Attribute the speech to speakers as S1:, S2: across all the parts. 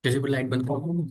S1: जैसे भी लाइट बंद करो।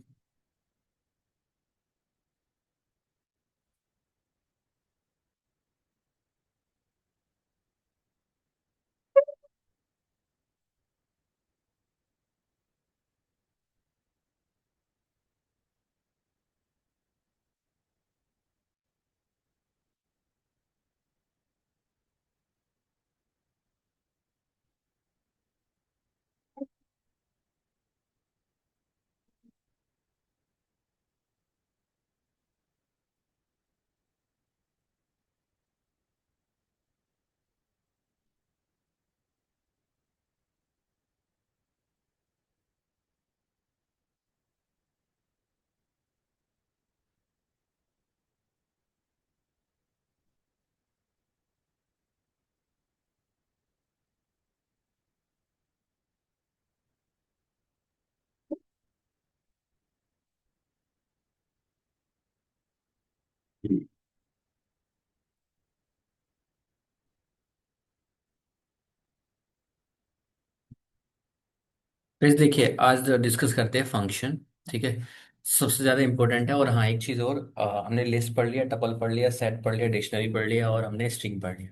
S1: फ्रेंड्स देखिए, आज डिस्कस करते हैं फंक्शन। ठीक है, सबसे ज़्यादा इंपॉर्टेंट है। और हाँ, एक चीज़ और, हमने लिस्ट पढ़ लिया, टपल पढ़ लिया, सेट पढ़ लिया, डिक्शनरी पढ़ लिया, और हमने स्ट्रिंग पढ़ लिया।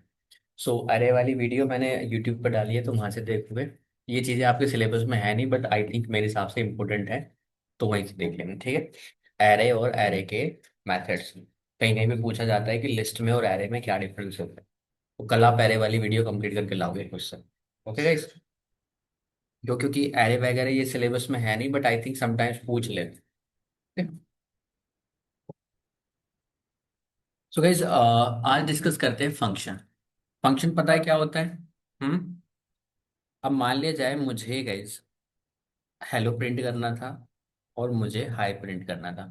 S1: सो अरे वाली वीडियो मैंने यूट्यूब पर डाली है, तो वहाँ से देखोगे। ये चीज़ें आपके सिलेबस में है नहीं, बट आई थिंक मेरे हिसाब से इंपॉर्टेंट है, तो वहीं से देख लेना। ठीक है, एरे और एरे के मेथड्स। कहीं कहीं भी पूछा जाता है कि लिस्ट में और एरे में क्या डिफरेंस होता है, तो कल आप एरे वाली वीडियो कंप्लीट करके लाओगे क्वेश्चन। Okay guys. क्योंकि एरे वगैरह ये सिलेबस में है नहीं, बट आई थिंक समटाइम्स पूछ लेते हैं। सो गाइस, आज डिस्कस करते हैं फंक्शन। फंक्शन पता है क्या होता है? हम्म। अब मान लिया जाए मुझे गाइस हेलो प्रिंट करना था, और मुझे हाई प्रिंट करना था।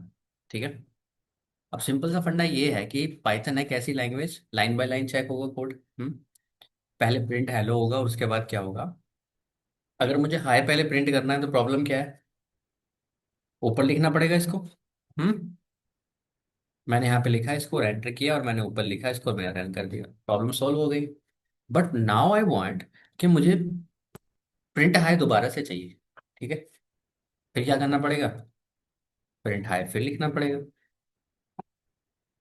S1: ठीक है। अब सिंपल सा फंडा ये है कि पाइथन एक ऐसी language, line by line check होगा कोड। पहले प्रिंट हेलो होगा, उसके बाद क्या होगा? अगर मुझे हाई पहले प्रिंट करना है तो प्रॉब्लम क्या है? ऊपर लिखना पड़ेगा इसको। हम्म। मैंने यहाँ पे लिखा है, इसको एंटर किया, और मैंने ऊपर लिखा, इसको मैंने रन कर दिया, प्रॉब्लम सॉल्व हो गई। बट नाउ आई वांट कि मुझे प्रिंट हाई दोबारा से चाहिए। ठीक है, फिर क्या करना पड़ेगा? प्रिंट हाई फिर लिखना पड़ेगा।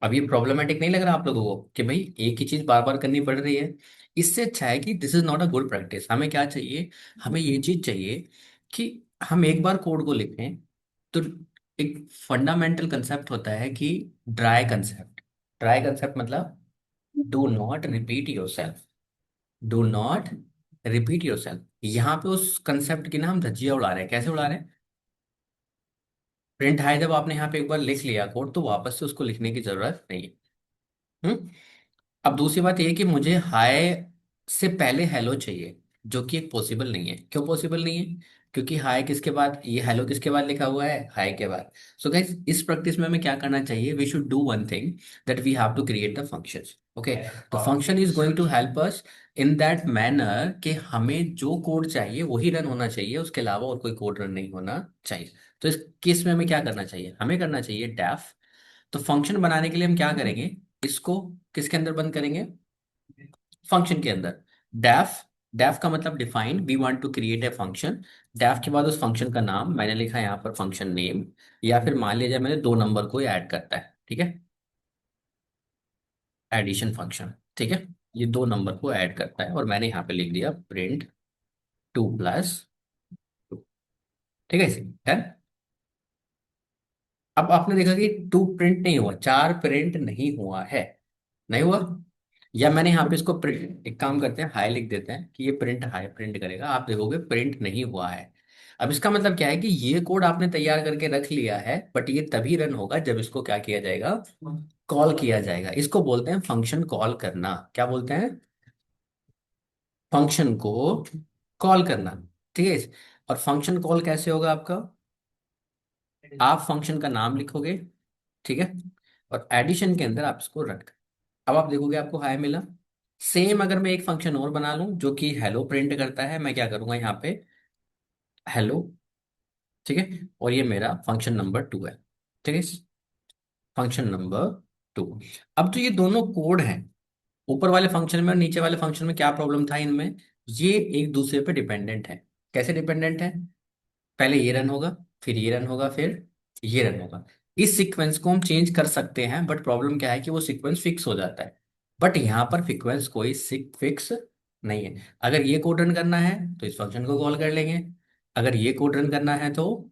S1: अब ये प्रॉब्लमेटिक नहीं लग रहा आप लोगों को कि भाई एक ही चीज बार बार करनी पड़ रही है? इससे अच्छा है कि this is not a good practice. हमें क्या चाहिए? हमें ये चीज चाहिए कि हम एक बार कोड को लिखें, तो एक फंडामेंटल कंसेप्ट होता है कि ड्राई कंसेप्ट। ड्राई कंसेप्ट मतलब do not repeat your self. Do not repeat your self. यहाँ पे उस कंसेप्ट की ना हम धज्जियां उड़ा रहे हैं। कैसे उड़ा रहे हैं? प्रिंट हाई जब आपने यहाँ पे एक बार लिख लिया कोड, तो वापस से उसको लिखने की जरूरत नहीं है। हम्म। अब दूसरी बात ये है कि मुझे हाय से पहले हेलो चाहिए, जो कि एक पॉसिबल नहीं है। क्यों पॉसिबल नहीं है? क्योंकि हाय किसके बाद, ये हेलो किसके बाद लिखा हुआ है? हाय के बाद। सो गाइस, इस प्रैक्टिस में हमें क्या करना चाहिए? We should do one thing, that we have to create the functions. Okay, तो function is going to help us in that manner कि हमें जो कोड चाहिए वही रन होना चाहिए, उसके अलावा और कोई कोड रन नहीं होना चाहिए। तो इस केस में हमें क्या करना चाहिए? हमें करना चाहिए डेफ। तो फंक्शन बनाने के लिए हम क्या करेंगे? इसको किसके अंदर बंद करेंगे? फंक्शन के अंदर। डेफ। डेफ का मतलब define, we want to create a function. Def के बाद उस फंक्शन का नाम मैंने लिखा यहाँ पर फंक्शन नेम, या फिर मान लीजिए मैंने दो नंबर को ऐड करता है। ठीक है, एडिशन फंक्शन। ठीक है, ये दो नंबर को ऐड करता है, और मैंने यहाँ पे लिख दिया प्रिंट 2+2। ठीक है, इसे डन। अब आपने देखा कि 2 प्रिंट नहीं हुआ, 4 प्रिंट नहीं हुआ है। नहीं हुआ। या मैंने यहाँ पे इसको प्रिंट, एक काम करते हैं, हाई लिख देते हैं कि ये प्रिंट हाई प्रिंट करेगा। आप देखोगे प्रिंट नहीं हुआ है। अब इसका मतलब क्या है कि ये कोड आपने तैयार करके रख लिया है, बट ये तभी रन होगा जब इसको क्या किया जाएगा? कॉल किया जाएगा। इसको बोलते हैं फंक्शन कॉल करना। क्या बोलते हैं? फंक्शन को कॉल करना। ठीक है। और फंक्शन कॉल कैसे होगा आपका? आप फंक्शन का नाम लिखोगे। ठीक है, और एडिशन के अंदर आप इसको रख। अब आप देखोगे आपको हाई मिला। सेम अगर मैं एक फंक्शन और बना लूं जो कि हेलो प्रिंट करता है, मैं क्या करूंगा यहाँ पे? हेलो। ठीक है, और ये मेरा फंक्शन नंबर 2 है। ठीक है, फंक्शन नंबर 2। अब तो ये दोनों कोड हैं, ऊपर वाले फंक्शन में और नीचे वाले फंक्शन में क्या प्रॉब्लम था इनमें? ये एक दूसरे पे डिपेंडेंट है। कैसे डिपेंडेंट है? पहले ये रन होगा, फिर ये रन होगा, फिर ये रन होगा। इस सीक्वेंस को हम चेंज कर सकते हैं, बट प्रॉब्लम क्या है कि वो सीक्वेंस फिक्स हो जाता है। बट यहाँ पर सीक्वेंस कोई फिक्स नहीं है। अगर ये कोड रन करना है तो इस फंक्शन को कॉल कर लेंगे, अगर ये कोड रन करना है तो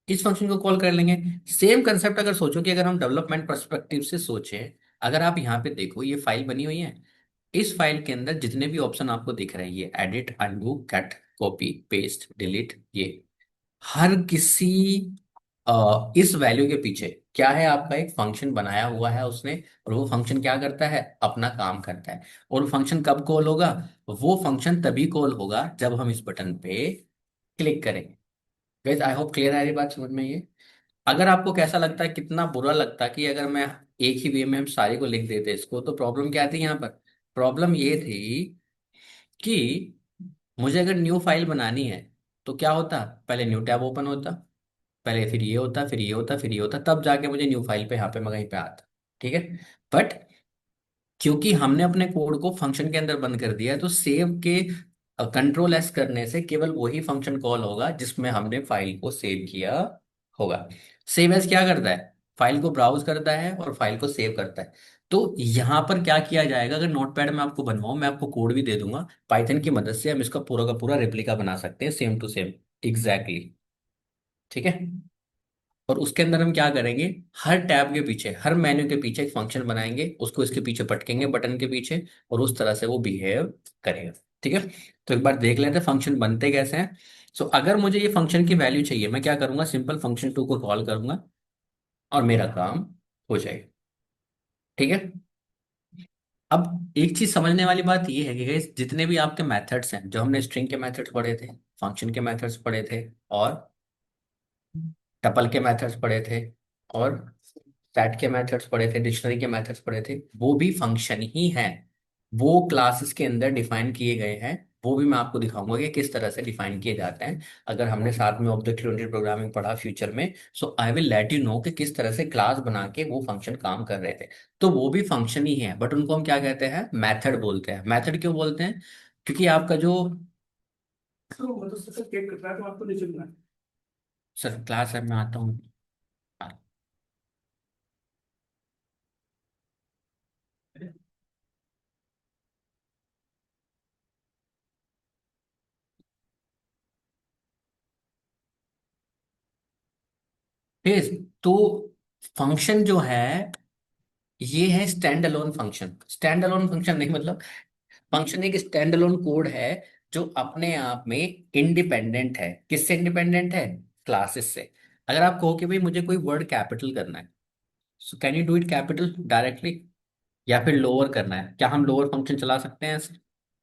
S1: इस फंक्शन को कॉल कर लेंगे। सेम कंसेप्ट अगर सोचो कि अगर हम डेवलपमेंट पर्सपेक्टिव से सोचें, अगर आप यहाँ पे देखो ये फाइल बनी हुई है, इस फाइल के अंदर जितने भी ऑप्शन आपको दिख रहे हैं, ये edit, undo, cut, copy, paste, delete, ये हर किसी इस वैल्यू के पीछे क्या है, आपका एक फंक्शन बनाया हुआ है उसने। और वो फंक्शन क्या करता है, अपना काम करता है। और फंक्शन कब कॉल होगा, वो फंक्शन तभी कॉल होगा जब हम इस बटन पे क्लिक करेंगे। गाइस आई होप क्लियर है ये बात समझ में ये। अगर आपको कैसा लगता है, कितना बुरा लगता है कि अगर मैं एक ही वे में हम सारे को लिख देते इसको, तो प्रॉब्लम क्या थी यहाँ पर। प्रॉब्लम ये थी कि मुझे अगर न्यू फाइल बनानी है तो क्या होता, पहले न्यू टैब ओपन होता, पहले फिर ये होता, फिर ये होता, फिर ये होता, तब जाके मुझे न्यू फाइल पे यहाँ पे मैं कहीं पे आता। ठीक है। बट क्योंकि हमने अपने कोड को फंक्शन के अंदर बंद कर दिया है, तो सेव के कंट्रोल एस करने से केवल वही फंक्शन कॉल होगा जिसमें हमने फाइल को सेव किया होगा। सेव एज क्या करता है, फाइल को ब्राउज करता है और फाइल को सेव करता है। तो यहां पर क्या किया जाएगा, अगर नोटपैड में आपको बनवाऊं, मैं आपको कोड भी दे दूंगा, पाइथन की मदद से हम इसका पूरा का पूरा रेप्लिका बना सकते हैं, सेम टू सेम, एग्जैक्टली। ठीक है। और उसके अंदर हम क्या करेंगे, हर टैब के पीछे, हर मेन्यू के पीछे एक फंक्शन बनाएंगे, उसको इसके पीछे पटकेंगे बटन के पीछे, और उस तरह से वो बिहेव करेगा। ठीक है। तो एक बार देख लेते हैं फंक्शन बनते कैसे हैं। सो अगर मुझे ये फंक्शन की वैल्यू चाहिए, मैं क्या करूंगा, सिंपल फंक्शन टू को कॉल करूंगा और मेरा काम हो जाएगा। ठीक है। अब एक चीज समझने वाली बात ये है कि guys, जितने भी आपके मेथड्स हैं, जो हमने स्ट्रिंग के मेथड्स पढ़े थे, फंक्शन के मेथड्स पढ़े थे, और टपल के मेथड्स पढ़े थे, और सेट के मेथड्स पढ़े थे, डिक्शनरी के मेथड्स पढ़े थे, वो भी फंक्शन ही हैं। वो क्लासेस के अंदर डिफाइन किए गए हैं। वो भी मैं आपको दिखाऊंगा कि किस तरह से डिफाइन किए जाते हैं। अगर हमने साथ में ऑब्जेक्ट ओरिएंटेड प्रोग्रामिंग पढ़ा फ्यूचर में, so I will let you know कि किस तरह से क्लास बना के वो फंक्शन काम कर रहे थे। तो वो भी फंक्शन ही है, बट उनको हम क्या कहते हैं, मेथड बोलते हैं। मेथड क्यों बोलते हैं, क्योंकि आपका जो वो तो सर चेक करता है तो आपको नहीं चलना है। सर क्लास है, मैं आता हूँ। ठीक है। तो फंक्शन जो है, ये है stand alone function. Stand alone function नहीं मतलब, फंक्शन एक स्टैंड अलोन कोड है जो अपने आप में इंडिपेंडेंट है। किससे इंडिपेंडेंट है, क्लासेस से। अगर आप कहो कि भाई मुझे कोई वर्ड कैपिटल करना है, so can you do it capital directly, या फिर लोअर करना है, क्या हम लोअर फंक्शन चला सकते हैं ऐसे?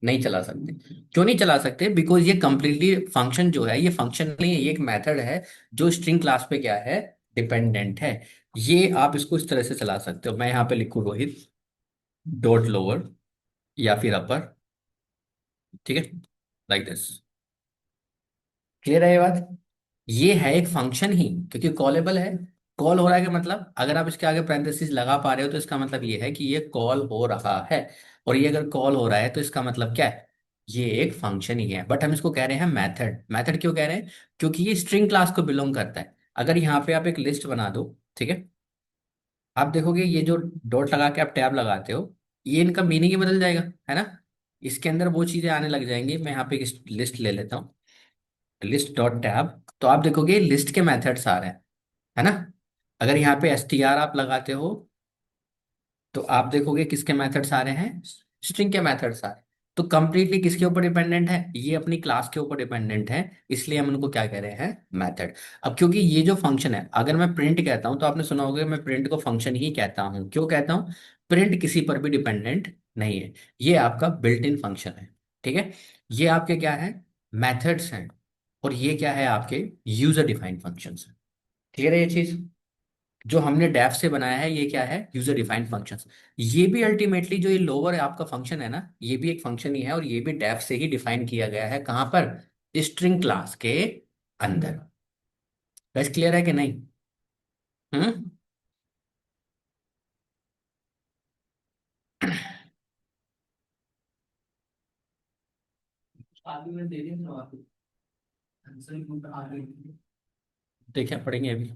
S1: नहीं चला सकते। क्यों नहीं चला सकते, बिकॉज ये कंप्लीटली फंक्शन जो है, ये फंक्शन नहीं है, ये एक मेथड है जो स्ट्रिंग क्लास पे क्या है, डिपेंडेंट है। ये आप इसको इस तरह से चला सकते हो, मैं यहाँ पे लिखूँ रोहित डॉट लोअर या फिर अपर। ठीक है, लाइक दिस। क्लियर है ये बात। ये है एक फंक्शन ही, क्योंकि कॉलेबल है। कॉल हो रहा है, का मतलब अगर आप इसके आगे पैरेंथेसिस लगा पा रहे हो तो इसका मतलब ये है कि ये कॉल हो रहा है। और ये अगर कॉल हो रहा है तो इसका मतलब क्या है, ये एक फंक्शन ही है, बट हम इसको कह रहे हैं मेथड। मेथड क्यों कह रहे हैं, क्योंकि ये स्ट्रिंग क्लास को बिलोंग करता है। अगर यहाँ पे आप एक लिस्ट बना दो, ठीक है, आप देखोगे ये जो डॉट लगा के आप टैब लगाते हो, ये इनका मीनिंग ही बदल जाएगा, है ना। इसके अंदर वो चीजें आने लग जाएंगी। मैं यहाँ पे एक लिस्ट ले लेता हूँ, लिस्ट डॉट टैब, तो आप देखोगे लिस्ट के मेथड्स आ रहे हैं, है ना। अगर यहाँ पे str आप लगाते हो, तो आप देखोगे किसके मेथड्स आ रहे हैं, स्ट्रिंग के मेथड्स आ रहे हैं। तो कंप्लीटली किसके ऊपर डिपेंडेंट है, ये अपनी क्लास के ऊपर डिपेंडेंट है। इसलिए हम उनको क्या कह रहे हैं, मेथड। अब क्योंकि ये जो फंक्शन है, अगर मैं प्रिंट कहता हूं तो आपने सुना होगा कि मैं प्रिंट को फंक्शन ही कहता हूं। क्यों कहता हूं, प्रिंट किसी पर भी डिपेंडेंट नहीं है, ये आपका बिल्ट इन फंक्शन है। ठीक है। ये आपके क्या है, मेथड्स हैं, और ये क्या है, आपके यूजर डिफाइंड फंक्शंस है। ठीक है ये चीज, जो हमने डेफ से बनाया है, ये क्या है, यूजर डिफाइंड फंक्शंस। ये भी अल्टीमेटली जो ये लोअर आपका फंक्शन है ना, ये भी एक फंक्शन ही है, और ये भी डेफ से ही डिफाइन किया गया है। कहां पर, स्ट्रिंग क्लास के अंदर। बस क्लियर है कि नहीं। हम्म। आगे मैं दे रही हूँ आपको आंसर, आगे देखिए पढ़ेंगे अभी।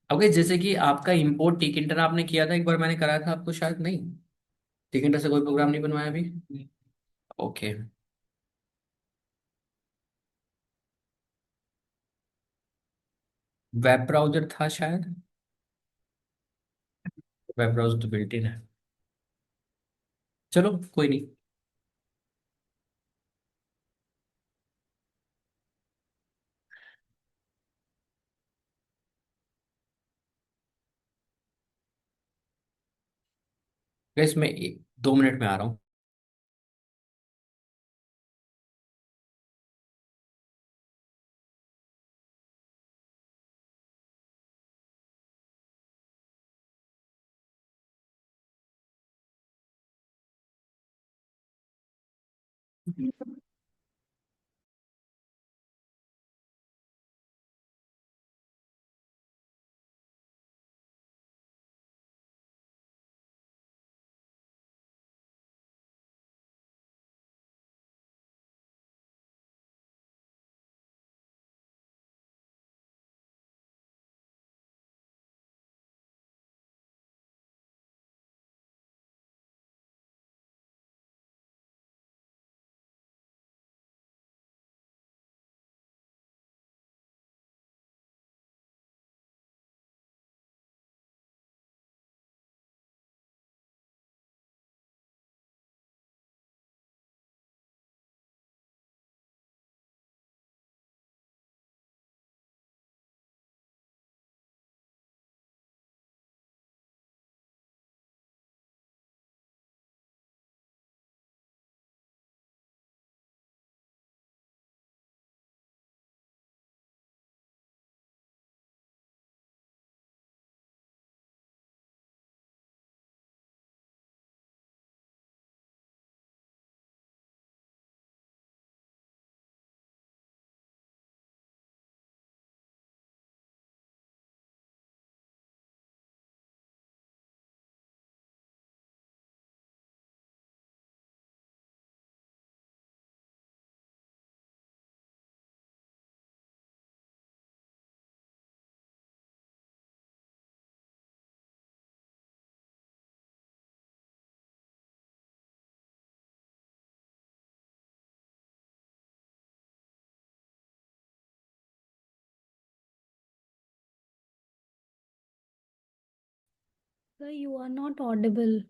S1: ओके, जैसे कि आपका इंपोर्ट टिकटर आपने किया था एक बार, मैंने कराया था आपको शायद, नहीं? टिकटर से कोई प्रोग्राम नहीं बनवाया अभी? ओके। वेब ब्राउजर था शायद। वेब ब्राउजर तो बिल्ट इन है। चलो कोई नहीं। गैस मैं 2 मिनट में आ रहा हूँ।
S2: Sir, you are not audible.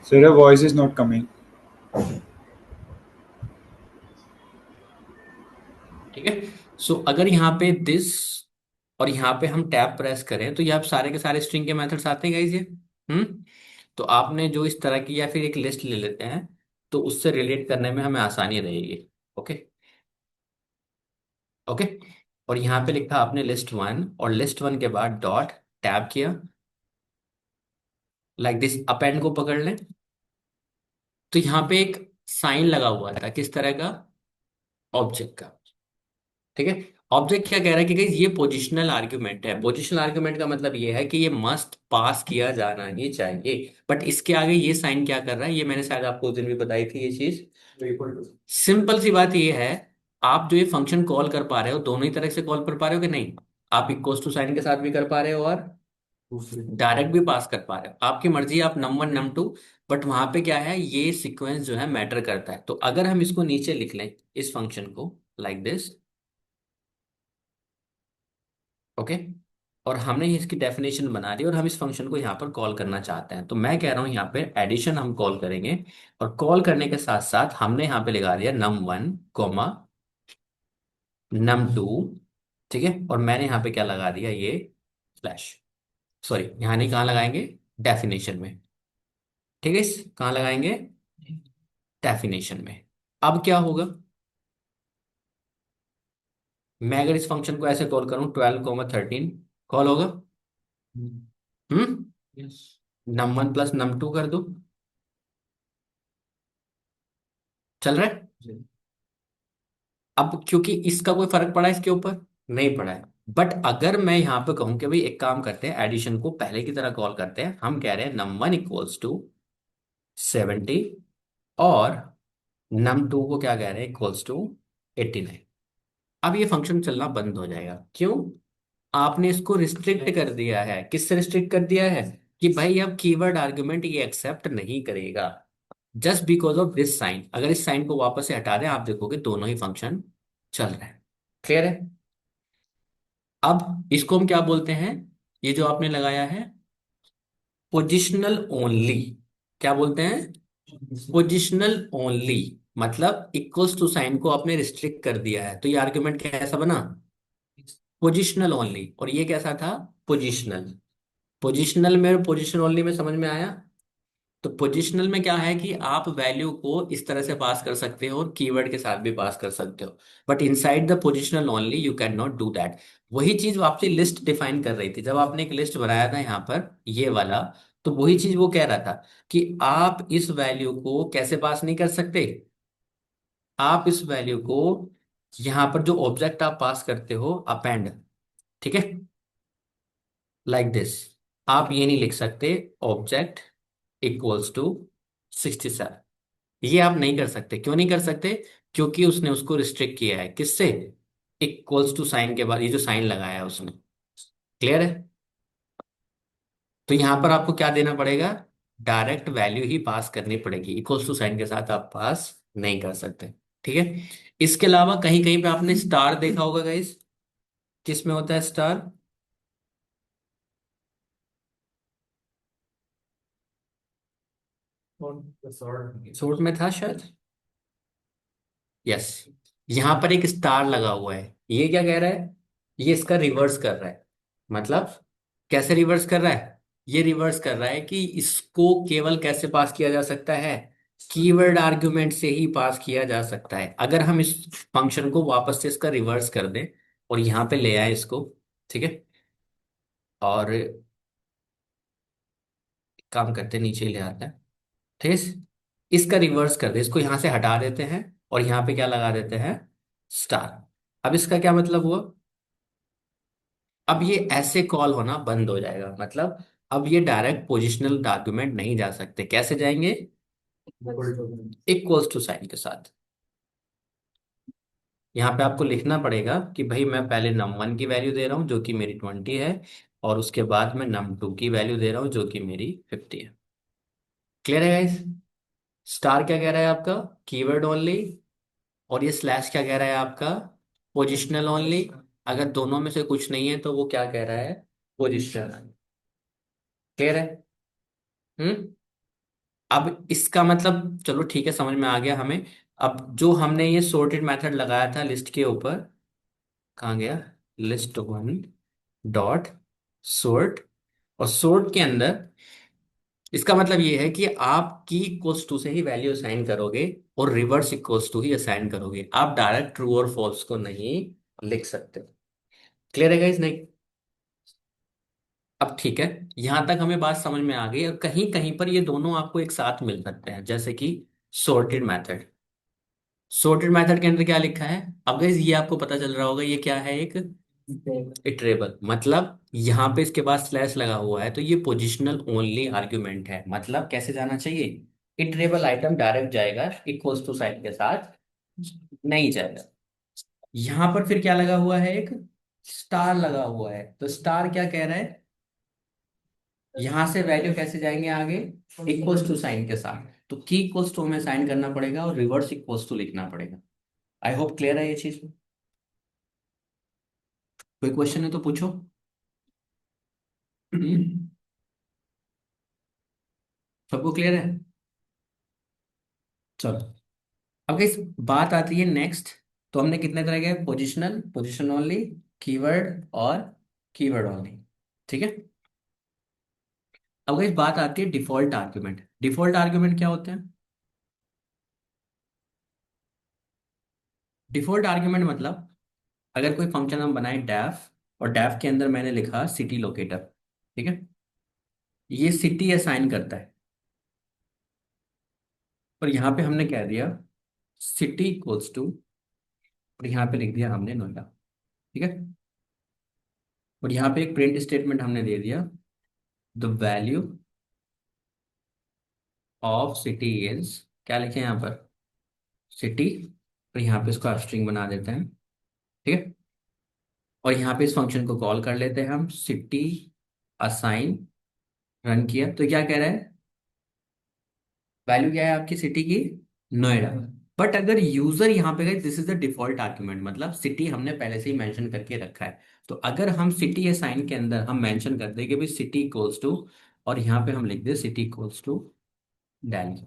S3: Sir, your voice is not coming.
S1: ठीक है। सो अगर यहाँ पे दिस और यहाँ पे हम टैब प्रेस करें तो ये आप सारे के सारे स्ट्रिंग के मेथड्स आते हैं गाइस ये। हम्म। तो आपने जो इस तरह की या फिर एक लिस्ट ले लेते हैं तो उससे रिलेट करने में हमें आसानी रहेगी। ओके। ओके। और यहाँ पे लिखा आपने लिस्ट वन और लिस्ट वन के बाद डॉट टैब किया लाइक दिस। अपेंड को पकड़ लें तो यहाँ पे एक साइन लगा हुआ था किस तरह का, ऑब्जेक्ट का। ठीक है। ऑब्जेक्ट क्या कह रहा है कि guys, ये पोजिशनल आर्ग्यूमेंट है। पोजिशनल आर्ग्यूमेंट का मतलब ये है कि ये मस्ट पास किया जाना ही चाहिए, बट इसके आगे ये साइन क्या कर रहा है, ये मैंने शायद आपको उस दिन भी बताई थी ये चीज। सिंपल सी बात ये है, आप जो ये फंक्शन कॉल कर पा रहे हो दोनों ही तरह से कॉल कर पा रहे हो कि नहीं। आप इक्वल्स टू साइन के साथ भी कर पा रहे हो और डायरेक्ट भी पास कर पा रहे हो, आपकी मर्जी, आप num one num two. But वहां पे क्या है, ये सीक्वेंस जो है मैटर करता है। तो अगर हम इसको नीचे लिख लें इस फंक्शन को लाइक दिस। ओके। और हमने इसकी डेफिनेशन बना दी और हम इस फंक्शन को यहाँ पर कॉल करना चाहते हैं, तो मैं कह रहा हूँ यहाँ पे एडिशन हम कॉल करेंगे। और कॉल करने के साथ साथ हमने यहाँ पे लगा दिया num one comma num two. ठीक है। और मैंने यहाँ पे क्या लगा दिया, ये स्लैश। सॉरी, यहाँ नहीं, कहाँ लगाएंगे, डेफिनेशन में। ठीक है, इस कहाँ लगाएंगे, डेफिनेशन में। अब क्या होगा, मैं अगर इस फंक्शन को ऐसे कॉल करूँ 12 13 कॉल होगा। हम्म। Num one plus num two कर दो, चल रहा है। अब क्योंकि इसका कोई फर्क पड़ा है इसके ऊपर, नहीं पड़ा है। बट अगर मैं यहां पे कहूं कि भाई एक काम करते हैं, एडिशन को पहले की तरह कॉल करते हैं, हम कह रहे हैं नम वन इक्वल्स टू 70 और नम टू को क्या कह रहे हैं, इक्वल्स टू 89। अब ये फंक्शन चलना बंद हो जाएगा। क्यों, आपने इसको रिस्ट्रिक्ट कर दिया है। किससे रिस्ट्रिक्ट कर दिया है, कि भाई अब कीवर्ड आर्गुमेंट ये एक्सेप्ट नहीं करेगा। Just because of this sign, अगर इस साइन को वापस से हटा दें आप देखोगे दोनों ही फंक्शन चल रहे हैं। क्लियर है। अब इसको हम क्या बोलते हैं, ये जो आपने लगाया है पोजिशनल ओनली। क्या बोलते हैं, पोजिशनल ओनली। मतलब इक्वल्स टू साइन को आपने रिस्ट्रिक्ट कर दिया है, तो ये आर्ग्यूमेंट कैसा बना, पोजिशनल ओनली। और ये कैसा था, पोजिशनल। पोजिशनल में और पोजिशन ओनली में समझ में आया। तो पोजिशनल में क्या है कि आप वैल्यू को इस तरह से पास कर सकते हो और कीवर्ड के साथ भी पास कर सकते हो, but inside the positional only you can not do that. वही चीज वो आपसे लिस्ट डिफाइन कर रही थी जब आपने एक लिस्ट बनाया था यहाँ पर ये वाला। तो वही चीज वो कह रहा था कि आप इस वैल्यू को कैसे पास नहीं कर सकते। आप इस वैल्यू को यहाँ पर जो ऑब्जेक्ट आप पास करते हो अपेंड, ठीक है, लाइक दिस। आप ये नहीं लिख सकते ऑब्जेक्ट इक्वल्स टू 67। ये आप नहीं कर सकते। क्यों नहीं कर सकते, क्योंकि उसने उसको रिस्ट्रिक्ट किया है किससे, इक्वल्स टू साइन के बाद ये जो साइन लगाया है उसने। क्लियर है। तो यहां पर आपको क्या देना पड़ेगा, डायरेक्ट वैल्यू ही पास करनी पड़ेगी, इक्वल्स टू साइन के साथ आप पास नहीं कर सकते। ठीक है। इसके अलावा कहीं कहीं पे आपने स्टार देखा होगा गाइस, किस में होता है स्टार, शॉर्ट में था शायद। यस। यहां पर एक स्टार लगा हुआ है, ये क्या कह रहा है, ये इसका रिवर्स कर रहा है। मतलब कैसे रिवर्स कर रहा है, ये रिवर्स कर रहा है कि इसको केवल कैसे पास किया जा सकता है, कीवर्ड आर्गुमेंट से ही पास किया जा सकता है। अगर हम इस फंक्शन को वापस से इसका रिवर्स कर दें और यहां पे ले आए इसको, ठीक है, और काम करते नीचे ले आते हैं, ठीक है, इसका रिवर्स कर दे, इसको यहां से हटा देते हैं और यहां पे क्या लगा देते हैं, स्टार। अब इसका क्या मतलब हुआ, अब ये ऐसे कॉल होना बंद हो जाएगा। मतलब अब ये डायरेक्ट पोजिशनल आर्गुमेंट नहीं जा सकते, कैसे जाएंगे, इक्वल्स टू साइन के साथ। यहाँ पे आपको लिखना पड़ेगा कि भाई मैं पहले नम वन की वैल्यू दे रहा हूँ जो कि मेरी 20 है, और उसके बाद मैं नम टू की वैल्यू दे रहा हूँ जो कि मेरी 50 है। क्लियर है गाइस। स्टार क्या कह रहा है आपका, कीवर्ड ओनली। और ये स्लैश क्या कह रहा है आपका, पोजिशनल ओनली। अगर दोनों में से कुछ नहीं है तो वो क्या कह रहा है, पोजिशनल। क्लियर है। हम्म। अब इसका मतलब चलो ठीक है, समझ में आ गया हमें। अब जो हमने ये सॉर्टेड मेथड लगाया था लिस्ट के ऊपर, कहाँ गया, लिस्ट वन डॉट सोर्ट, और सोर्ट के अंदर इसका मतलब ये है कि आप की इक्वल्स टू से ही वैल्यू असाइन करोगे और रिवर्स इक्वल्स टू ही असाइन करोगे, आप डायरेक्ट ट्रू और फॉल्स को नहीं लिख सकते। क्लियर है गाइस? नहीं? अब ठीक है, यहां तक हमें बात समझ में आ गई। और कहीं कहीं पर ये दोनों आपको एक साथ मिल सकते हैं, जैसे कि सॉर्टेड मेथड। सॉर्टेड मेथड के अंदर क्या लिखा है? अब गाइस ये आपको पता चल रहा होगा, ये क्या है, एक इटरेबल, मतलब यहाँ पे इसके बाद स्लैश लगा हुआ है, तो ये पोजिशनल ओनली आर्ग्यूमेंट है। मतलब कैसे जाना चाहिए, इटरेबल आइटम डायरेक्ट जाएगा इक्वल्स टू साइन के साथ, नहीं जाएगा। यहां पर फिर क्या लगा हुआ है, एक स्टार लगा हुआ है, तो स्टार क्या कह रहा है, यहां से वैल्यू कैसे जाएंगे आगे, इक्वल्स टू साइन के साथ। तो की इक्वल्स टू हमें साइन करना पड़ेगा और रिवर्स इक्वल्स टू लिखना पड़ेगा। आई होप क्लियर है ये चीज। कोई क्वेश्चन है तो पूछो। सबको क्लियर है? चलो, अब इस बात आती है नेक्स्ट। तो हमने कितने तरह के, पोजिशनल, पोजिशन ओनली, कीवर्ड और कीवर्ड ओनली, ठीक है। अब इस बात आती है डिफॉल्ट आर्ग्यूमेंट। डिफॉल्ट आर्ग्यूमेंट क्या होते हैं? डिफॉल्ट आर्ग्यूमेंट मतलब, अगर कोई फंक्शन हम बनाए डेफ, और डेफ के अंदर मैंने लिखा सिटी लोकेटर, ठीक है, ये सिटी असाइन करता है। और यहाँ पे हमने कह दिया सिटी इक्वल्स टू, और यहाँ पे लिख दिया हमने नोएडा, ठीक है। और यहाँ पे एक प्रिंट स्टेटमेंट हमने दे दिया, the value of city is, क्या लिखे यहाँ पर, सिटी। और यहाँ पे इसको स्ट्रिंग बना देते हैं, ठीक है। और यहाँ पे इस फंक्शन को कॉल कर लेते हैं हम, सिटी असाइन। रन किया तो क्या कह रहा है, वैल्यू क्या है आपकी सिटी की, नोएडा। बट अगर यूजर यहाँ पे गए, this is the default argument, मतलब सिटी हमने पहले से ही मेंशन करके रखा है। तो अगर हम सिटी असाइन के अंदर हम मेंशन कर दें कि भाई सिटी इक्वल्स टू, और यहाँ पे हम लिख दे सिटी इक्वल्स टू दिल्ली,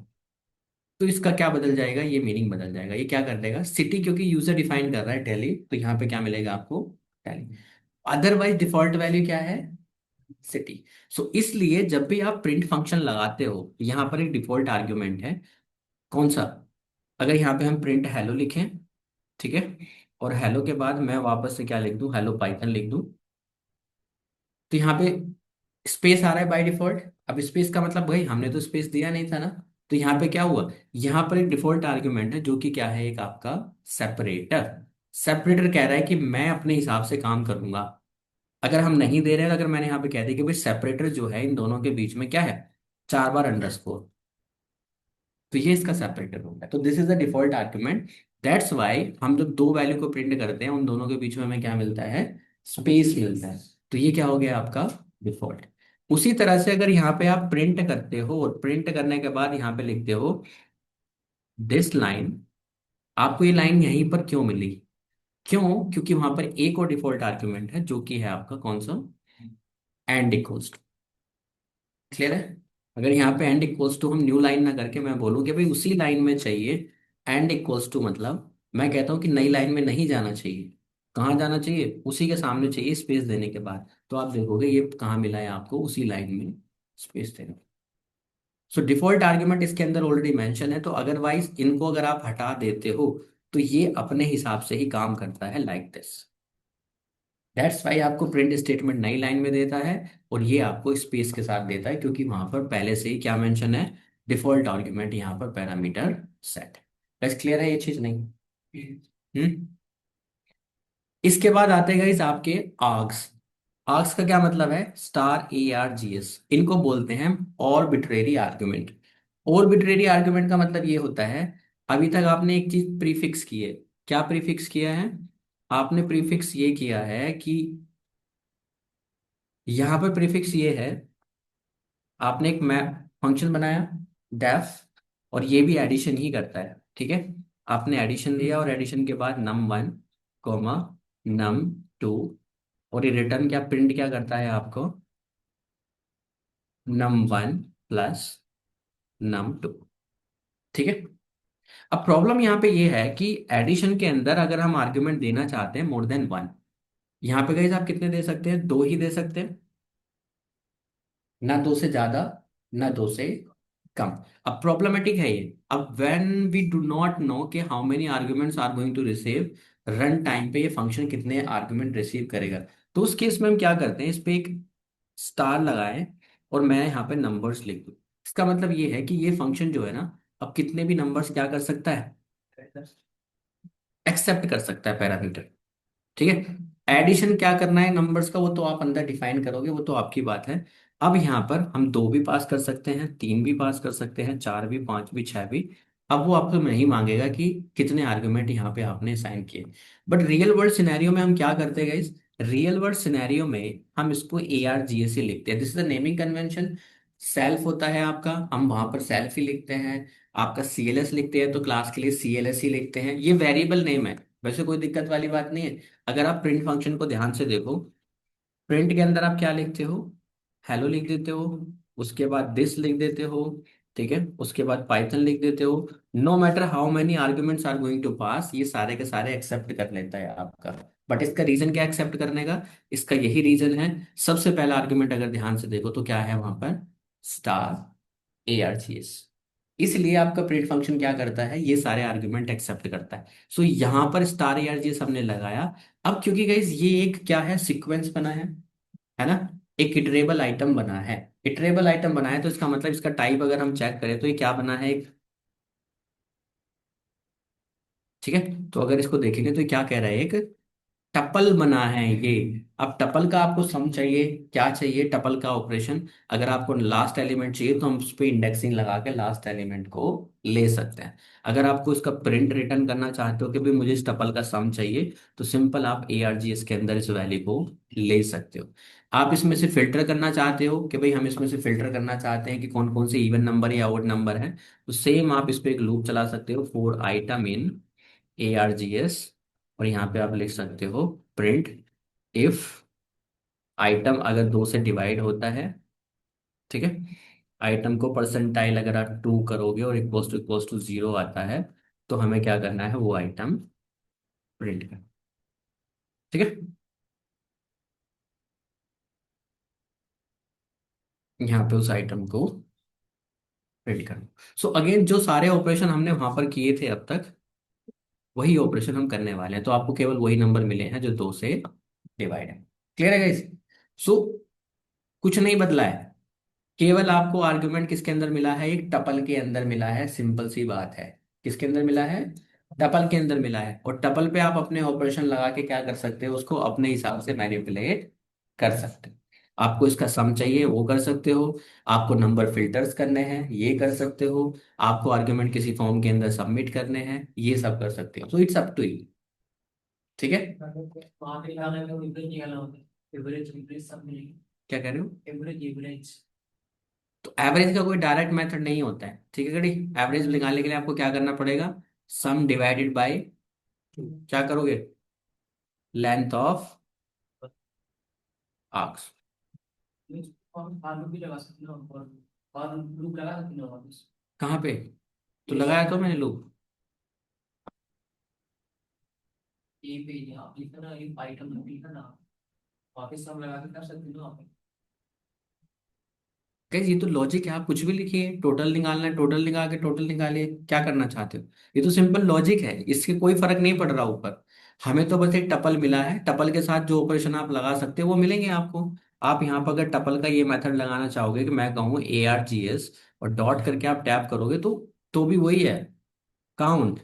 S1: तो इसका क्या बदल जाएगा, ये मीनिंग बदल जाएगा। ये क्या कर देगा, सिटी क्योंकि यूजर डिफाइन कर रहा है दिल्ली, तो यहाँ पे क्या मिलेगा आपको, दिल्ली। अदरवाइज डिफॉल्ट वैल्यू क्या है, सिटी। सो इसलिए जब भी आप प्रिंट फंक्शन लगाते हो, यहाँ पर एक डिफॉल्ट आर्ग्यूमेंट है, कौन सा, अगर यहाँ पे हम प्रिंट हेलो लिखें, ठीक है, और हेलो के बाद मैं वापस से क्या लिख दूं, हेलो पाइथन लिख दूं, तो यहाँ पे स्पेस आ रहा है बाय डिफॉल्ट। अब स्पेस का मतलब भाई हमने तो स्पेस दिया नहीं था ना, तो यहाँ पे क्या हुआ, यहाँ पर एक डिफॉल्ट आर्ग्यूमेंट है जो कि क्या है, एक आपका सेपरेटर। सेपरेटर कह रहा है कि मैं अपने हिसाब से काम करूंगा। अगर हम नहीं दे रहे हैं, अगर मैंने यहाँ पे कह दिया कि भाई सेपरेटर जो है इन दोनों के बीच में क्या है, 4 बार अंडरस्कोर, तो ये इसका सेपरेटर होगा। तो this is the default argument. That's why हम जब दो वैल्यू को प्रिंट करते हैं, उन दोनों के बीच में हमें क्या मिलता है, स्पेस मिलता है। तो ये क्या हो गया आपका डिफॉल्ट। उसी तरह से अगर यहाँ पे आप प्रिंट करते हो, और प्रिंट करने के बाद यहाँ पे लिखते हो दिस लाइन, आपको ये लाइन यहीं पर क्यों मिली, क्यों, क्योंकि वहां पर एक और डिफॉल्ट आर्ग्यूमेंट है जो कि है आपका कौन सा, एंड इक्वल्स। क्लियर है? अगर यहाँ पे एंड इक्वल्स टू हम न्यू लाइन ना करके मैं बोलूँ कि भाई उसी लाइन में चाहिए, एंड इक्वल्स टू मतलब मैं कहता हूँ कि नई लाइन में नहीं जाना चाहिए, कहाँ जाना चाहिए, उसी के सामने चाहिए स्पेस देने के बाद, तो आप देखोगे ये कहाँ मिला है आपको, उसी लाइन में स्पेस देना। सो डिफॉल्ट आर्ग्यूमेंट इसके अंदर ऑलरेडी मेंशन है, तो अदरवाइज इनको अगर आप हटा देते हो, तो ये अपने हिसाब से ही काम करता है, लाइक दिस। दैट्स वाई आपको प्रिंट स्टेटमेंट नई लाइन में देता है, और ये आपको स्पेस के साथ देता है, क्योंकि वहां पर पहले से ही क्या मेंशन है, डिफॉल्ट आर्ग्यूमेंट यहाँ पर पैरामीटर सेट। बस क्लियर है ये चीज? नहीं? हम्म। इसके बाद आते हैं गाइस आपके आर्ग्स। आर्ग्स का क्या मतलब है, star A R G S, इनको बोलते हैं ऑर्बिट्रेरी आर्ग्यूमेंट। ऑर्बिट्रेरी आर्ग्यूमेंट का मतलब ये होता है, अभी तक आपने एक चीज प्रीफिक्स की है, क्या प्रीफिक्स किया है, आपने प्रीफिक्स ये किया है कि यहाँ पर प्रीफिक्स ये है, आपने एक मैप फंक्शन बनाया डेफ, और ये भी एडिशन ही करता है, ठीक है। आपने एडिशन दिया, और एडिशन के बाद num one comma num two, और ये रिटर्न क्या, प्रिंट क्या करता है आपको, नम वन प्लस num2। ठीक है। अब प्रॉब्लम यहाँ पे ये है कि एडिशन के अंदर अगर हम आर्ग्यूमेंट देना चाहते हैं मोर देन वन, यहाँ पे गाइस आप कितने दे सकते हैं, दो ही दे सकते हैं, ना दो से ज्यादा ना दो से कम। अब प्रॉब्लमेटिक है ये। अब when we do not know कि how many arguments are going to receive, run time पे ये फंक्शन कितने आर्ग्यूमेंट रिसीव करेगा, तो उस केस में हम क्या करते हैं, इस पे एक स्टार लगाएं और मैं यहाँ पे नंबर्स लिख दूं। इसका मतलब ये है कि ये फंक्शन जो है ना, अब कितने भी नंबर्स क्या कर सकता है, एक्सेप्ट कर सकता है पैरामीटर। ठीक है। एडिशन क्या करना है नंबर्स का, वो तो आप अंदर डिफाइन करोगे, वो तो आपकी बात है। अब यहाँ पर हम दो भी पास कर सकते हैं, तीन भी पास कर सकते हैं, चार भी, पांच भी, छह भी। अब वो आपको नहीं मांगेगा कि कितने आर्गुमेंट यहाँ पे आपने असाइन किए। बट रियल वर्ल्ड सिनेरियो में हम क्या करते हैं गाइस, रियल वर्ल्ड सिनेरियो में हम इसको ARGS ही लिखते हैं, this is the naming convention. Self होता है आपका, हम वहां पर सेल्फ ही लिखते हैं। आपका CLS लिखते हैं तो क्लास के लिए CLS ही लिखते हैं, ये वेरिएबल नेम है, वैसे कोई दिक्कत वाली बात नहीं है। अगर आप प्रिंट फंक्शन को ध्यान से देखो, प्रिंट के अंदर आप क्या लिखते हो, हेलो लिख देते हो, उसके बाद दिस लिख देते हो, ठीक है, उसके बाद पाइथन लिख देते हो। No matter how many arguments are going to pass, ये सारे के सारे एक्सेप्ट कर लेता है आपका। बट इसका रीजन क्या एक्सेप्ट करने का, इसका यही रीजन है, सबसे पहला आर्ग्यूमेंट अगर ध्यान से देखो तो क्या है वहां पर, स्टार ARGS। इसलिए आपका प्रिंट फंक्शन क्या करता है, ये सारे आर्ग्यूमेंट एक्सेप्ट करता है। सो यहां पर स्टार ARGS हमने लगाया। अब क्योंकि गाइज ये एक क्या है, सीक्वेंस बना है ना, एक इटरेबल आइटम बना है। इटरेबल आइटम बना है तो इसका मतलब इसका टाइप अगर हम चेक करें तो ये क्या बना है, एक, ठीक है। तो अगर इसको देखेंगे तो ये क्या कह रहा है, एक टपल बना है ये। अब टपल का आपको सम चाहिए, क्या चाहिए, टपल का ऑपरेशन। अगर आपको लास्ट एलिमेंट चाहिए तो हम उस पर इंडेक्सिंग लगा के लास्ट एलिमेंट को ले सकते हैं। अगर आपको इसका प्रिंट रिटर्न करना चाहते हो कि भाई मुझे इस टपल का सम चाहिए, तो सिंपल आप ARGS के अंदर इस वैल्यू को ले सकते हो। आप इसमें से फिल्टर करना चाहते हो कि भाई हम इसमें से फिल्टर करना चाहते हैं कि कौन कौन से इवन नंबर या ऑड नंबर है, तो सेम आप इस पे एक लूप चला सकते हो, फॉर आइटम इन ARGS। और यहाँ पे आप लिख सकते हो प्रिंट इफ आइटम अगर दो से डिवाइड होता है, ठीक है, आइटम को परसेंटाइल अगर आप टू करोगे और इक्वल्स टू जीरो आता है, तो हमें क्या करना है, वो आइटम प्रिंट करना। ठीक है। यहाँ पे उस आइटम को प्रिंट करना। सो अगेन जो सारे ऑपरेशन हमने वहां पर किए थे अब तक, वही ऑपरेशन हम करने वाले हैं, तो आपको केवल वही नंबर मिले हैं जो दो से डिवाइड है। क्लियर है गाइस। सो कुछ नहीं बदला है, केवल आपको आर्गुमेंट किसके अंदर मिला है, एक टपल के अंदर मिला है, सिंपल सी बात है। किसके अंदर मिला है, टपल के अंदर मिला है। और टपल पे आप अपने ऑपरेशन लगा के क्या कर सकते हो, उसको अपने हिसाब से मैनिपुलेट कर सकते हो। आपको इसका सम चाहिए वो कर सकते हो, आपको नंबर फिल्टर्स करने हैं ये कर सकते हो, आपको आर्ग्यूमेंट किसी फॉर्म के अंदर सबमिट करने हैं ये सब कर सकते हो। So it's up to you. ठीक है।
S2: वहाँ पे क्या करना है, एवरेज निकालना होता है, एवरेज एवरेज सब मिलेंगे।
S1: क्या कह रहे हो,
S2: एवरेज एवरेज।
S1: तो एवरेज का कोई डायरेक्ट मेथड नहीं होता है, ठीक है गड़ी। एवरेज निकालने के लिए आपको क्या करना पड़ेगा, सम डिवाइडेड बाय, क्या करोगे, लेंथ ऑफ आर्क्स।
S2: और आलू भी लगा सकते हो, और लूप लगा सकते हो वापस।
S1: कहाँ पे, तो
S2: ये
S1: लगाया तो मैंने लूप।
S2: ये पे यहाँ लिखा ना, ये आइटम लिखा ना, वापस सब लगा के कर सकते हो आप।
S1: गाइस ये तो लॉजिक है, आप कुछ भी लिखिए, टोटल निकालना है टोटल निकाल के टोटल निकालिए, क्या करना चाहते हो, ये तो सिंपल लॉजिक है, इससे कोई फर्क नहीं पड़ रहा ऊपर। हमें तो बस एक टपल मिला है, टपल के साथ जो ऑपरेशन आप लगा सकते हो वो मिलेंगे आपको। आप यहाँ पर अगर टपल का ये मेथड लगाना चाहोगे कि मैं कहूँ ARGS और डॉट करके आप टैप करोगे, तो भी वही है, काउंट।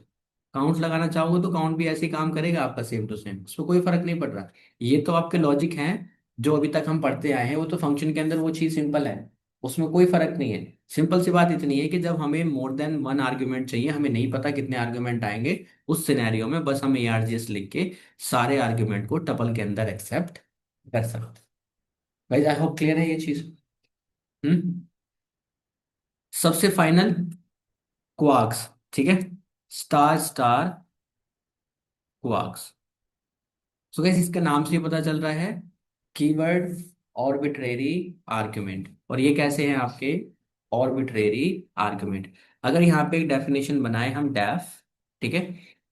S1: काउंट लगाना चाहोगे तो काउंट भी ऐसे ही काम करेगा आपका, सेम टू सेम, उसमें कोई फर्क नहीं पड़ रहा। ये तो आपके लॉजिक हैं जो अभी तक हम पढ़ते आए हैं, वो तो फंक्शन के अंदर वो चीज सिंपल है, उसमें कोई फर्क नहीं है। सिंपल सी बात इतनी है कि जब हमें मोर देन वन आर्ग्यूमेंट चाहिए, हमें नहीं पता कितने आर्ग्यूमेंट आएंगे, उस सिनेरियो में बस हम ARGS लिख के सारे आर्ग्यूमेंट को टपल के अंदर एक्सेप्ट कर सकते हैं। भाई आई होप क्लियर है ये चीज। हम्म। सबसे फाइनल क्वार्क्स, ठीक है, star star quarks. So guys इसका नाम से ही पता चल रहा है, कीवर्ड ऑर्बिट्रेरी आर्ग्यूमेंट। और ये कैसे हैं आपके, ऑर्बिट्रेरी आर्गुमेंट। अगर यहाँ पे एक डेफिनेशन बनाए हम डेफ, ठीक है,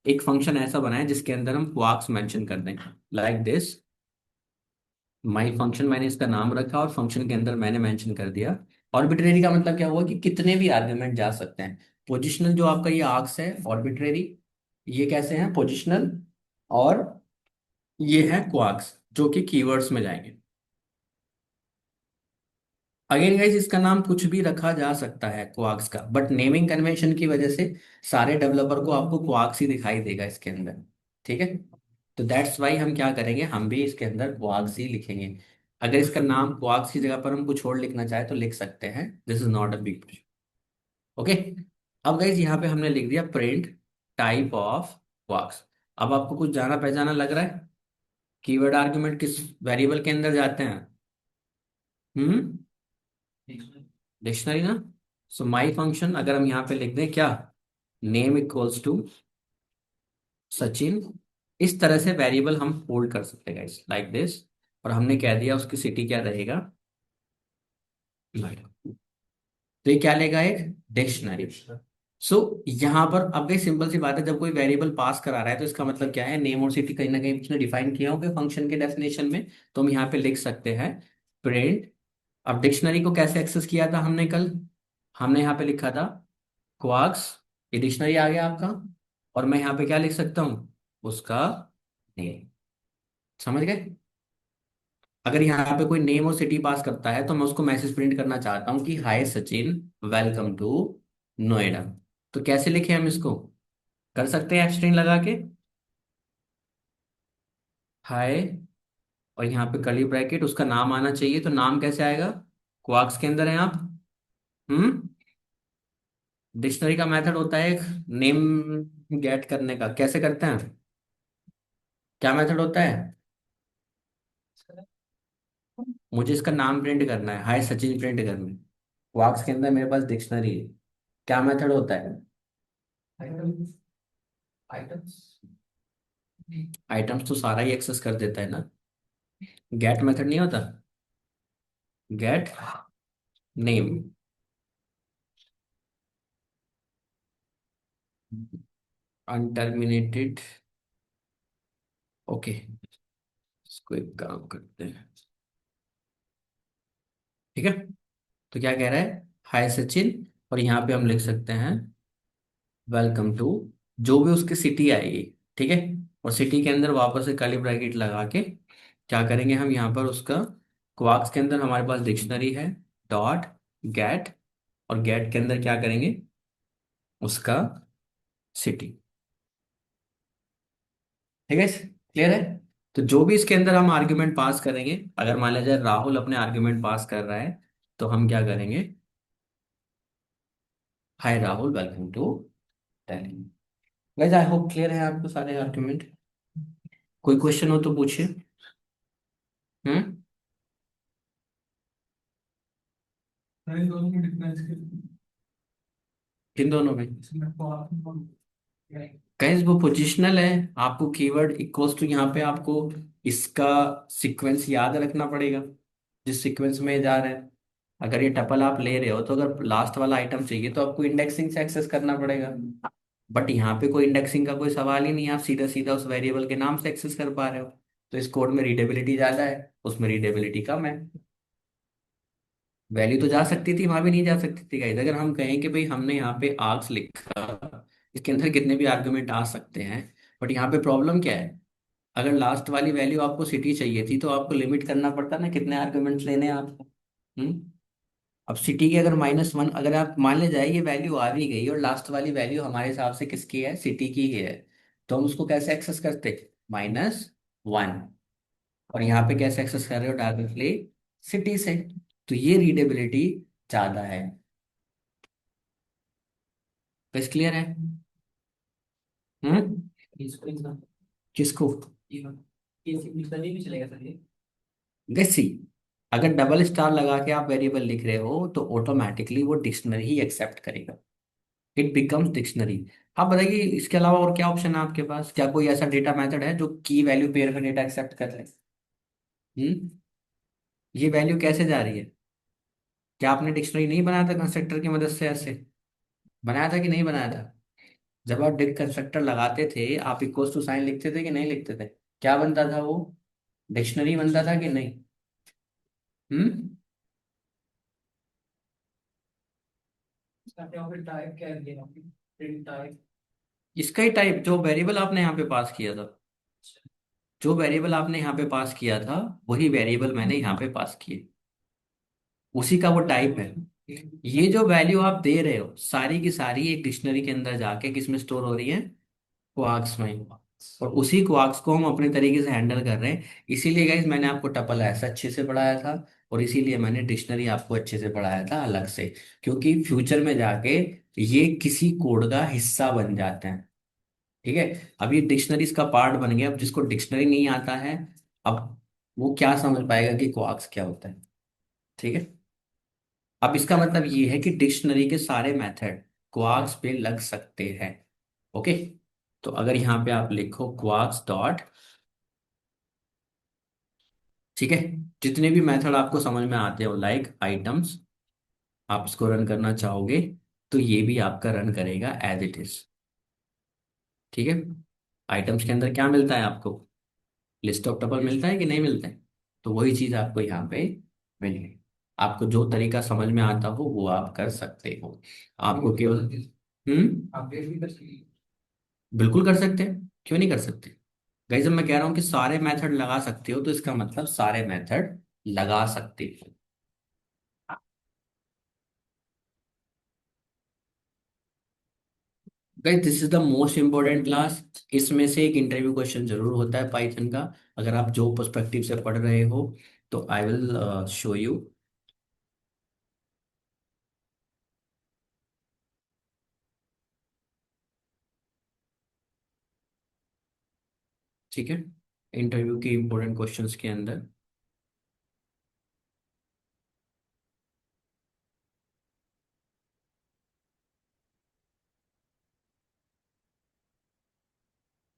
S1: एक फंक्शन ऐसा बनाए जिसके अंदर हम क्वार्क्स मेंशन कर दें, लाइक दिस। माई फंक्शन, मैंने इसका नाम रखा और फंक्शन के अंदर मैंने मेंशन कर दिया। ऑर्बिट्रेरी का मतलब क्या हुआ कि कितने भी आर्गुमेंट जा सकते हैं। पोजिशनल जो आपका ये आर्क्स है ऑर्बिट्रेरी, ये कैसे हैं, पोजिशनल। और ये है क्वार्क्स जो कि कीवर्ड्स में जाएंगे। अगेन गाइस, इसका नाम कुछ भी रखा जा सकता है क्वार्क्स का, बट नेमिंग कन्वेंशन की वजह से सारे डेवलपर को आपको क्वार्क्स ही दिखाई देगा इसके अंदर, ठीक है। तो दैट्स वाई हम क्या करेंगे, हम भी इसके अंदर क्वार्क्स ही लिखेंगे। अगर इसका नाम क्वार्क्स की जगह पर हम कुछ और लिखना चाहे तो लिख सकते हैं, this is not a big. Okay. अब गाइस यहाँ पे हमने लिख दिया प्रिंट टाइप ऑफ क्वार्क्स। अब आपको कुछ जाना पहचाना लग रहा है, कीवर्ड आर्गुमेंट किस वेरिएबल के अंदर जाते हैं। हम्म। डिक्शनरी ना। सो माई फंक्शन अगर हम यहाँ पे लिख दें क्या, नेम इक्वल्स टू सचिन, इस तरह से वेरिएबल हम होल्ड कर सकते हैं गाइस, लाइक दिस। और हमने कह दिया उसकी सिटी क्या रहेगा, नोएडा। तो ये क्या लेगा, एक डिक्शनरी। सो यहाँ पर अब गई सिंपल सी बात है, जब कोई वेरिएबल पास करा रहा है तो इसका मतलब क्या है, नेम और सिटी कहीं ना कहीं उसने डिफाइन किया होगा फंक्शन के डेफिनेशन में। तो हम यहाँ पे लिख सकते हैं प्रिंट। अब डिक्शनरी को कैसे एक्सेस किया था हमने कल, हमने यहाँ पे लिखा था क्वार्क्स, ये डिक्शनरी आ गया आपका। और मैं यहाँ पे क्या लिख सकता हूँ, उसका नेम। समझ गए। अगर यहाँ पे कोई नेम और सिटी पास करता है तो मैं उसको मैसेज प्रिंट करना चाहता हूँ कि हाय सचिन, वेलकम टू नोएडा। तो कैसे लिखे हम इसको, कर सकते हैं स्ट्रिंग लगा के, हाय, और यहाँ पे कर्ली ब्रैकेट, उसका नाम आना चाहिए। तो नाम कैसे आएगा, क्वार्क्स के अंदर है आप। हम्म। डिक्शनरी का मेथड होता है एक, नेम गेट करने का, कैसे करते हैं, क्या मेथड होता है। मुझे इसका नाम प्रिंट करना है, हाय सचिन प्रिंट करना है, क्वार्क्स के अंदर मेरे पास डिक्शनरी है, क्या मेथड होता है।
S2: आइटम्स। आइटम्स।
S1: आइटम्स तो सारा ही एक्सेस कर देता है ना, गेट मेथड नहीं होता, गेट नेम, अनटर्मिनेटेड। ओके, इसको एक काम करते हैं, ठीक है। तो क्या कह रहा है, हाय सचिन, और यहाँ पे हम लिख सकते हैं वेलकम टू, जो भी उसकी सिटी आएगी, ठीक है। और सिटी के अंदर वापस से कर्ली ब्रैकेट लगा के क्या करेंगे हम यहाँ पर उसका, क्वार्क्स के अंदर हमारे पास डिक्शनरी है, डॉट गेट, और गेट के अंदर क्या करेंगे, उसका सिटी, ठीक है, क्लियर है। तो जो भी इसके अंदर हम आर्ग्यूमेंट पास करेंगे, अगर मान लिया जाए राहुल अपने आर्ग्यूमेंट पास कर रहा है, तो हम क्या करेंगे, hi Rahul, welcome to Tally. Guys I hope clear है आपको सारे आर्ग्यूमेंट। कोई क्वेश्चन हो तो पूछिए। हम्म।
S2: इन दोनों में डिफरेंस के
S1: किन दोनों में,
S2: इसमें तो आप
S1: गाइस वो पोजिशनल है, आपको कीवर्ड इक्वल्स टू, यहाँ पे आपको इसका सीक्वेंस याद रखना पड़ेगा जिस सीक्वेंस में ये जा रहे हैं। अगर ये टपल आप ले रहे हो तो अगर लास्ट वाला आइटम चाहिए तो आपको इंडेक्सिंग से एक्सेस करना पड़ेगा। बट यहाँ पे कोई इंडेक्सिंग का कोई सवाल ही नहीं है, आप सीधा सीधा उस वेरिएबल के नाम से एक्सेस कर पा रहे हो। तो इस कोड में रीडेबिलिटी ज्यादा है, उसमें रीडेबिलिटी कम है। वैल्यू तो जा सकती थी, वहां भी नहीं जा सकती थी गाइस। अगर हम कहें कि भाई हमने यहाँ पे आर्क्स लिखा, इसके अंदर कितने भी आर्गुमेंट आ सकते हैं, बट यहाँ पे प्रॉब्लम क्या है, अगर लास्ट वाली वैल्यू आपको सिटी चाहिए थी तो आपको लिमिट करना पड़ता ना कितने आर्गुमेंट्स लेने हैं आपको। हम्म। अब सिटी की अगर -1, अगर आप मान ले जाए ये वैल्यू आ भी गई और लास्ट वाली वैल्यू हमारे हिसाब से किसकी है, सिटी की ही है, तो हम उसको कैसे एक्सेस करते, -1। और यहाँ पे कैसे एक्सेस कर रहे हो, डायरेक्टली सिटी से। तो ये रीडेबिलिटी ज्यादा है। बस क्लियर है। हम्म।
S2: इसको इतना
S1: किसको,
S2: ये सिग्निफिकेंटली भी चलेगा सर ये।
S1: गैसी, अगर डबल स्टार लगा के आप वेरिएबल लिख रहे हो तो ऑटोमेटिकली वो डिक्शनरी ही एक्सेप्ट करेगा, इट बिकम्स डिक्शनरी। आप बताइए इसके अलावा और क्या ऑप्शन है आपके पास, क्या कोई ऐसा डेटा मेथड है जो की वैल्यू पेयर का डेटा एक्सेप्ट कर ले। हम्म। ये वैल्यू कैसे जा रही है, क्या आपने डिक्शनरी नहीं बनाया था कंस्ट्रक्टर की मदद से ऐसे? बनाया था कि नहीं बनाया था? जब आप डिक कंस्ट्रक्टर लगाते थे, आप इक्वल्स टू साइन लिखते थे कि नहीं लिखते थे? क्या बनता था वो? डिक्शनरी बनता था कि नहीं? हम्म।
S2: इसका क्या फिर टाइप क्या है देना फिर प्रिंट टाइप।
S1: इसका ही टाइप, जो वेरिएबल आपने यहाँ पे पास किया था, जो वेरिएबल आपने यहाँ पे पास किया था, वही वेरिएबल मैंने यहाँ पे पास किए, उसी का वो टाइप है। ये जो वैल्यू आप दे रहे हो सारी की सारी एक डिक्शनरी के अंदर जाके किस में स्टोर हो रही है? क्वार्क्स में। और उसी क्वार्क्स को हम अपने तरीके से हैंडल कर रहे हैं। इसीलिए गाइज मैंने आपको टपल ऐसा अच्छे से पढ़ाया था, और इसीलिए मैंने डिक्शनरी आपको अच्छे से पढ़ाया था अलग से। क्योंकि फ्यूचर में जाके ये किसी कोड का हिस्सा बन जाते हैं। ठीक है। अब ये डिक्शनरीज का पार्ट बन गया। अब जिसको डिक्शनरी नहीं आता है, अब वो क्या समझ पाएगा कि क्वार्क्स क्या होता है? ठीक है। अब इसका मतलब ये है कि डिक्शनरी के सारे मेथड क्वार्क्स पे लग सकते हैं। ओके। तो अगर यहाँ पे आप लिखो क्वार्क्स डॉट, ठीक है, जितने भी मेथड आपको समझ में आते हो लाइक आइटम्स, आप इसको रन करना चाहोगे तो ये भी आपका रन करेगा एज इट इज। ठीक है। आइटम्स के अंदर क्या मिलता है आपको? लिस्ट ऑफ टपल मिलता है कि नहीं मिलता है? तो वही चीज आपको यहाँ पे मिलेगी। आपको जो तरीका समझ में आता हो वो आप कर सकते हो। आपको केवल
S2: अपडेट भी कर सकते
S1: बिल्कुल कर सकते हैं, क्यों नहीं कर सकते? गाइस जब मैं कह रहा हूँ कि सारे मेथड लगा सकते हो, तो इसका मतलब सारे मेथड लगा सकते हो। Guys this is the most important class. इसमें से एक इंटरव्यू क्वेश्चन जरूर होता है पाइथन का। अगर आप जो पर्सपेक्टिव से पढ़ रहे हो, तो आई विल शो यू। ठीक है। इंटरव्यू के इंपॉर्टेंट क्वेश्चंस के अंदर,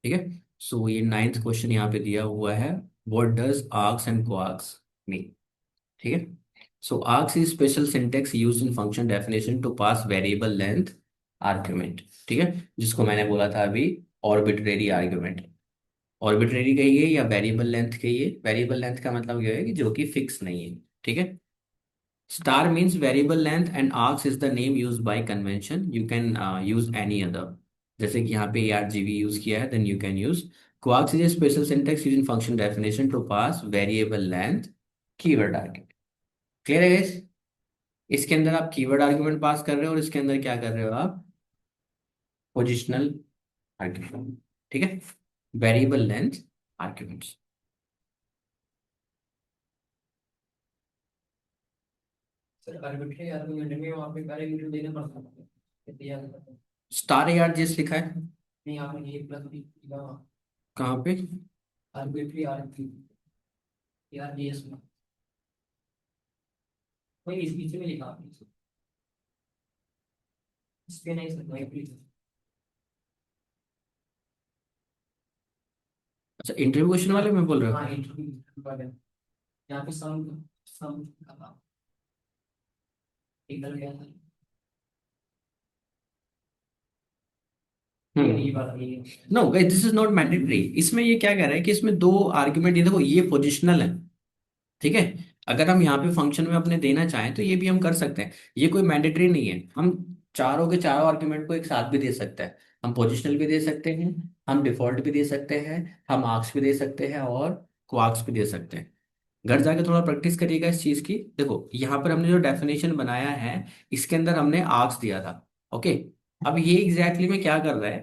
S1: ठीक है। सो ये नाइन्थ क्वेश्चन यहाँ पे दिया हुआ है। What does args and kwargs mean? ठीक है। So args is special syntax used in function definition to pass variable length argument. ठीक है। जिसको मैंने बोला था अभी, ऑर्बिट्रेरी आर्ग्यूमेंट। ऑर्बिट्रेरी कहिए या वेरिएबल लेंथ कहिए, वेरिएबल लेंथ का मतलब ये है कि जो कि फिक्स नहीं है। ठीक है। Star means variable length and args is the name use by convention, you can use any other. जैसे कि यहाँ पे ARGV यूज किया है, then you can use kwargs. Is a special syntax use in function definition to pass variable length keyword argument. Clear है guys? इसके अंदर आप कीवर्ड आर्ग्यूमेंट पास कर रहे हो, और इसके अंदर क्या कर रहे हो आप? Positional argument. ठीक है। Variable length arguments.
S2: Sir arbitrary argument में वहाँ पे पहले वीडियो देना पड़ता है कितनी याद करते हैं।
S1: स्टार ARGS लिखा है
S2: नहीं आपने ये प्लस भी
S1: कहाँ पे?
S2: आर्बिट्रेरी आर्बिट्रेरी यार जीएस में वही इस बीच में लिखा आपने इस पे नहीं सर वही प्लीज।
S1: अच्छा, इंटरव्यू क्वेश्चन वाले में बोल रहे
S2: हाँ
S1: हो?
S2: इंटरव्यू वाले यहाँ पे सम सम निकल गया था ये
S1: हम्म।
S2: बात नहीं है।
S1: No guys this is not mandatory. इसमें ये क्या कह रहा है कि इसमें दो आर्ग्यूमेंट, ये देखो ये पोजिशनल है। ठीक है। अगर हम यहाँ पे फंक्शन में अपने देना चाहें तो ये भी हम कर सकते हैं। ये कोई मैंडेटरी नहीं है। हम चारों के चारों आर्ग्यूमेंट को एक साथ भी दे सकते हैं। हम पोजिशनल भी दे सकते हैं, हम डिफॉल्ट भी दे सकते हैं, हम आर्क्स भी दे सकते हैं, और क्वार्क्स भी दे सकते हैं। घर जाके थोड़ा प्रैक्टिस करिएगा इस चीज की। देखो यहाँ पर हमने जो डेफिनेशन बनाया है, इसके अंदर हमने आर्क्स दिया था। ओके। अब ये एग्जैक्टली में क्या कर रहा है?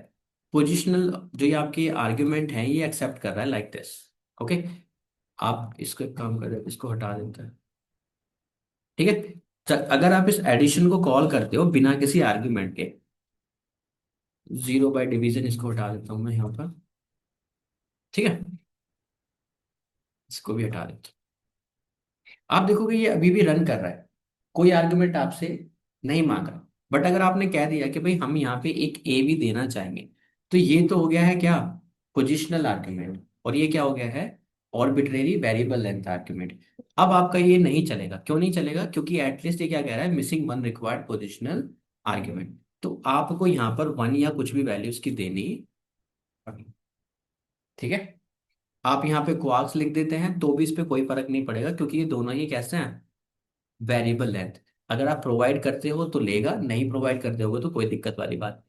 S1: पोजिशनल जो ये आपके आर्ग्यूमेंट है, ये एक्सेप्ट कर रहा है लाइक दिस। ओके। आप इसको एक काम करें, इसको हटा देते हैं। ठीक है। अगर आप इस एडिशन को कॉल करते हो बिना किसी आर्ग्यूमेंट के, जीरो बाय डिवीजन, इसको हटा देता हूं मैं यहाँ पर। ठीक है। इसको भी हटा देता हूं। आप देखोगे ये अभी भी रन कर रहा है, कोई आर्ग्यूमेंट आपसे नहीं मांग रहा। बट अगर आपने कह दिया कि भाई हम यहाँ पे एक ए भी देना चाहेंगे, तो ये तो हो गया है क्या? Positional argument. और ये क्या हो गया है? Arbitrary variable length argument. अब आपका ये नहीं चलेगा, क्यों नहीं चलेगा? क्योंकि एटलीस्ट ये क्या कह रहा है, missing one required positional argument. तो आपको यहाँ पर वन या कुछ भी वैल्यूज की देनी पड़ेगी, ठीक है। आप यहाँ पे क्वार्क्स लिख देते हैं तो भी इस पे कोई फर्क नहीं पड़ेगा, क्योंकि ये दोनों ही कैसे हैं, वेरिएबल लेंथ। अगर आप प्रोवाइड करते हो तो लेगा, नहीं प्रोवाइड करते हो तो कोई दिक्कत वाली बात।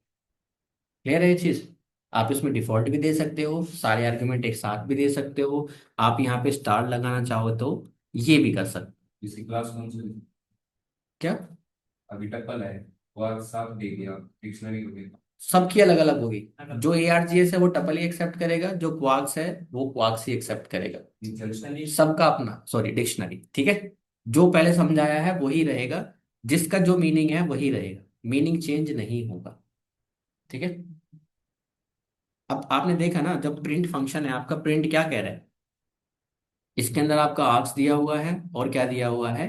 S1: क्लियर है ये चीज? आप इसमें डिफॉल्ट भी दे सकते हो, सारे आर्ग्यूमेंट एक साथ भी दे सकते हो, आप यहाँ पे स्टार लगाना चाहो तो ये भी कर सकते।
S2: इसी क्लास कौन सी?
S1: क्या?
S2: अभी टप्पल है, वो साफ दे दिया, डिक्शनरी हो गई।
S1: सबकी अलग अलग होगी। जो ARGS है वो टपल ही एक्सेप्ट करेगा, जो क्वार्क्स है वो क्वार्क्स ही एक्सेप्ट करेगा।
S2: डिक्शनरी।
S1: सबका अपना, सॉरी डिक्शनरी, ठीक है। जो पहले समझाया है वही रहेगा, जिसका जो मीनिंग है वही रहेगा, मीनिंग चेंज नहीं होगा, ठीक है। अब आपने देखा ना, जब प्रिंट फंक्शन है आपका, प्रिंट क्या कह रहा है, इसके अंदर आपका आर्क्स दिया हुआ है और क्या दिया हुआ है,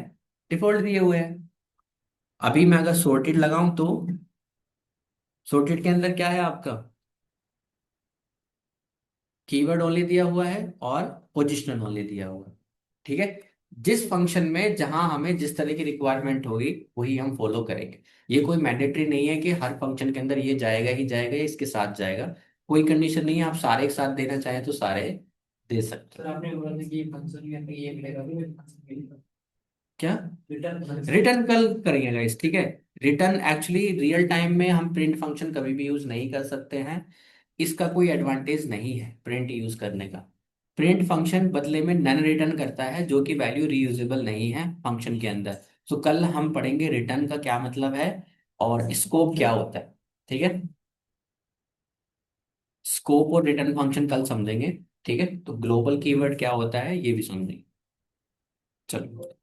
S1: डिफॉल्ट दिए हुए हैं। अभी मैं अगर सॉर्टेड लगाऊं तो सॉर्टेड के अंदर क्या है आपका, कीवर्ड ओनली दिया हुआ है और पोजिशनल ओनली दिया हुआ है, ठीक है। जिस फंक्शन में जहां हमें जिस तरह की रिक्वायरमेंट होगी वही हम फॉलो करेंगे। ये कोई मैंडेटरी नहीं है कि हर फंक्शन के अंदर ये जाएगा ही जाएगा या इसके साथ जाएगा, कोई कंडीशन नहीं है। आप सारे एक साथ देना चाहें तो सारे दे सकते
S2: सर
S1: हो।
S2: आपने बोला था कि फंक्शन में ये मिलेगा भी फंक्शन
S1: क्या?
S2: रिटर्न।
S1: रिटर्न कल करेंगे गाइस, ठीक है। रिटर्न एक्चुअली रियल टाइम में हम प्रिंट फंक्शन कभी भी यूज नहीं कर सकते हैं, इसका कोई एडवांटेज नहीं है प्रिंट यूज करने का। प्रिंट फंक्शन बदले में नन रिटर्न करता है, जो कि वैल्यू रीयूजेबल नहीं है फंक्शन के अंदर। तो कल हम पढ़ेंगे रिटर्न का क्या मतलब है और स्कोप क्या होता है, ठीक है। स्कोप और रिटर्न फंक्शन कल समझेंगे, ठीक है। तो ग्लोबल कीवर्ड क्या होता है ये भी समझेंगे। चलो।